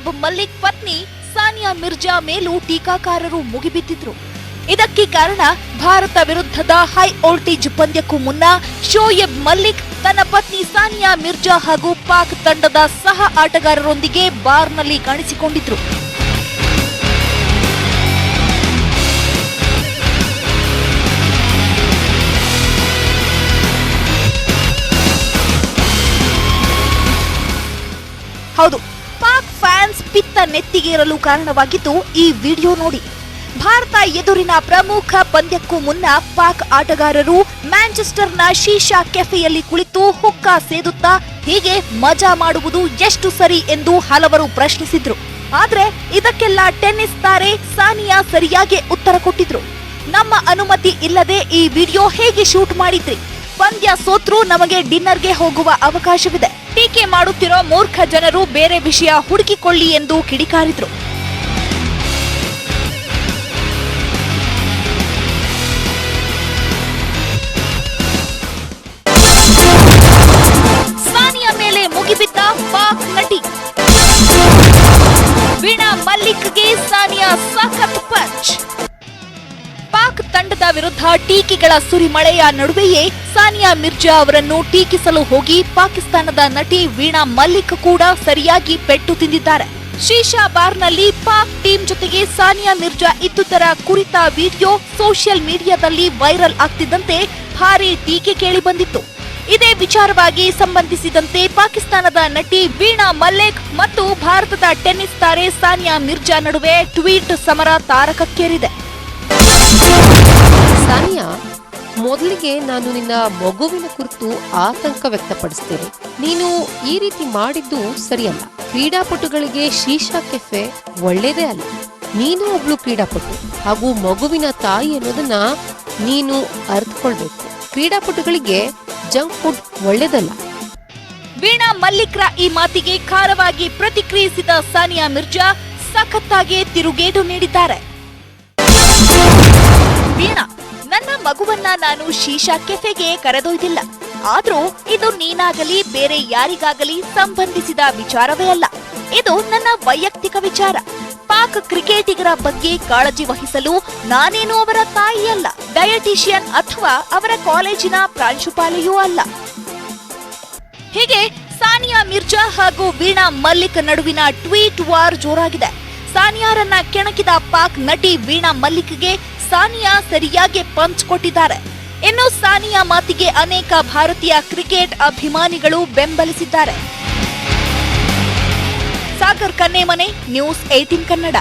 ಶೋಯಬ್ ಮಲ್ಲಿಕ್ ಪತ್ನಿ ಸಾನಿಯಾ ಮಿರ್ಜಾ ಮೇಲೂ ಟೀಕಾಕಾರರು ಮುಗಿಬಿದ್ದಿದ್ರು. ಇದಕ್ಕೆ ಕಾರಣ ಭಾರತ ವಿರುದ್ಧದ ಹೈ ವೋಲ್ಟೇಜ್ ಪಂದ್ಯಕ್ಕೂ ಮುನ್ನ ಶೋಯಬ್ ಮಲ್ಲಿಕ್ ತನ್ನ ಪತ್ನಿ ಸಾನಿಯಾ ಮಿರ್ಜಾ ಹಾಗೂ ಪಾಕ್ ತಂಡದ ಸಹ ಆಟಗಾರರೊಂದಿಗೆ ಬಾರ್ನಲ್ಲಿ ಕಾಣಿಸಿಕೊಂಡಿದ್ರು. ಹೌದು, ಪಾಕ್ ಫ್ಯಾನ್ಸ್ ಪಿತ್ತ ನೆತ್ತಿಗೇರಲು ಕಾರಣವಾಗಿದ್ದು ಈ ವಿಡಿಯೋ ನೋಡಿ. ಭಾರತ ಎದುರಿನ ಪ್ರಮುಖ ಪಂದ್ಯಕ್ಕೂ ಮುನ್ನ ಪಾಕ್ ಆಟಗಾರರು ಮ್ಯಾಂಚೆಸ್ಟರ್ನ ಶೀಶಾ ಕೆಫೆಯಲ್ಲಿ ಕುಳಿತು ಹುಕ್ಕಾ ಸೇದುತ್ತಾ ಹೀಗೆ ಮಜಾ ಮಾಡುವುದು ಎಷ್ಟು ಸರಿ ಎಂದು ಹಲವರು ಪ್ರಶ್ನಿಸಿದ್ರು. ಆದ್ರೆ ಇದಕ್ಕೆಲ್ಲ ಟೆನ್ನಿಸ್ ತಾರೆ ಸಾನಿಯಾ ಸರಿಯಾಗಿ ಉತ್ತರ ಕೊಟ್ಟಿದ್ರು. ನಮ್ಮ ಅನುಮತಿ ಇಲ್ಲದೆ ಈ ವಿಡಿಯೋ ಹೇಗೆ ಶೂಟ್ ಮಾಡಿದ್ರಿ? ಪಂದ್ಯ ಸೋತ್ರೂ ನಮಗೆ ಡಿನ್ನರ್ಗೆ ಹೋಗುವ ಅವಕಾಶವಿದೆ. ಟೀಕೆ ಮಾಡುತ್ತಿರೋ ಮೂರ್ಖ ಜನರು ಬೇರೆ ವಿಷಯ ಹುಡುಕಿಕೊಳ್ಳಿ ಎಂದು ಕಿಡಿಕಾರಿದ್ರು. ಸಾನಿಯಾ ಮೇಲೆ ಮುಗಿಬಿದ್ದ ಪಾಕ್ ನಟಿ ವೀಣಾ ಮಲ್ಲಿಕ್ಗೆ ಸಾನಿಯಾ ಸಖತ್ ಪಂಚ್. ಪಾಕ್ ತಂಡದ ವಿರುದ್ಧ ಟೀಕೆಗಳ ಸುರಿಮಳೆಯ ನಡುವೆಯೇ ಸಾನಿಯಾ ಮಿರ್ಜಾ ಅವರನ್ನು ಟೀಕಿಸಲು ಹೋಗಿ ಪಾಕಿಸ್ತಾನದ ನಟಿ ವೀಣಾ ಮಲ್ಲಿಕ್ ಕೂಡ ಸರಿಯಾಗಿ ಪೆಟ್ಟು ತಿಂದಿದ್ದಾರೆ. ಶೀಶಾ ಬಾರ್ನಲ್ಲಿ ಪಾಕ್ ಟೀಮ್ ಜೊತೆಗೆ ಸಾನಿಯಾ ಮಿರ್ಜಾ ಇದ್ದುದರ ಕುರಿತ ವಿಡಿಯೋ ಸೋಷಿಯಲ್ ಮೀಡಿಯಾದಲ್ಲಿ ವೈರಲ್ ಆಗ್ತಿದ್ದಂತೆ ಭಾರೀ ಟೀಕೆ ಕೇಳಿ ಬಂದಿತ್ತು. ಇದೇ ವಿಚಾರವಾಗಿ ಸಂಬಂಧಿಸಿದಂತೆ ಪಾಕಿಸ್ತಾನದ ನಟಿ ವೀಣಾ ಮಲ್ಲಿಕ್ ಮತ್ತು ಭಾರತದ ಟೆನ್ನಿಸ್ ತಾರೆ ಸಾನಿಯಾ ಮಿರ್ಜಾ ನಡುವೆ ಟ್ವೀಟ್ ಸಮರ ತಾರಕಕ್ಕೇರಿದೆ. ಸಾನಿಯಾ, ಮೊದಲಿಗೆ ನಾನು ನಿನ್ನ ಮಗುವಿನ ಕುರಿತು ಆತಂಕ ವ್ಯಕ್ತಪಡಿಸ್ತೇನೆ. ನೀನು ಈ ರೀತಿ ಮಾಡಿದ್ದು ಸರಿಯಲ್ಲ. ಕ್ರೀಡಾಪಟುಗಳಿಗೆ ಶೀಶಾ ಕೆಫೆ ಒಳ್ಳೇದೇ ಅಲ್ಲ. ನೀನು ಒಬ್ಳು ಕ್ರೀಡಾಪಟು ಹಾಗೂ ಮಗುವಿನ ತಾಯಿ ಅನ್ನೋದನ್ನ ನೀನು ಅರ್ಥಕೊಳ್ಬೇಕು. ಕ್ರೀಡಾಪಟುಗಳಿಗೆ ಜಂಕ್ ಫುಡ್ ಒಳ್ಳೇದಲ್ಲ. ವೀಣಾ ಮಲ್ಲಿಕ್ರ ಈ ಮಾತಿಗೆ ಖಾರವಾಗಿ ಪ್ರತಿಕ್ರಿಯಿಸಿದ ಸಾನಿಯಾ ಮಿರ್ಜಾ ಸಖತ್ತಾಗಿ ತಿರುಗೇಟು ನೀಡಿದ್ದಾರೆ. ವೀಣಾ, ನನ್ನ ಮಗುವನ್ನ ನಾನು ಶೀಶಾ ಕೆಫೆಗೆ ಕರೆದೊಯ್ದಿಲ್ಲ. ಆದ್ರೂ ಇದು ನೀನಾಗಲಿ ಬೇರೆ ಯಾರಿಗಾಗಲಿ ಸಂಬಂಧಿಸಿದ ವಿಚಾರವೇ ಅಲ್ಲ. ಇದು ನನ್ನ ವೈಯಕ್ತಿಕ ವಿಚಾರ. ಪಾಕ್ ಕ್ರಿಕೆಟಿಗರ ಬಗ್ಗೆ ಕಾಳಜಿ ವಹಿಸಲು ನಾನೇನು ಅವರ ತಾಯಿಯಲ್ಲ, ಡಯಟಿಷಿಯನ್ ಅಥವಾ ಅವರ ಕಾಲೇಜಿನ ಪ್ರಾಂಶುಪಾಲೆಯೂ ಅಲ್ಲ. ಹೀಗೆ ಸಾನಿಯಾ ಮಿರ್ಜಾ ಹಾಗೂ ವೀಣಾ ಮಲ್ಲಿಕ್ ನಡುವಿನ ಟ್ವೀಟ್ ವಾರ್ ಜೋರಾಗಿದೆ. ಸಾನಿಯಾರನ್ನ ಕೆಣಕಿದ ಪಾಕ್ ನಟಿ ವೀಣಾ ಮಲ್ಲಿಕ್ಗೆ ಸಾನಿಯಾ ಸರಿಯಾಗಿ ಪಂಚ್ ಕೊಟ್ಟಿದ್ದಾರೆ. ಇನ್ನು ಸಾನಿಯಾ ಮಾತಿಗೆ ಅನೇಕ ಭಾರತೀಯ ಕ್ರಿಕೆಟ್ ಅಭಿಮಾನಿಗಳು ಬೆಂಬಲಿಸಿದ್ದಾರೆ. ಸಾಗರ್ ಕನ್ನೇಮನೆ, ನ್ಯೂಸ್ 18 ಕನ್ನಡ.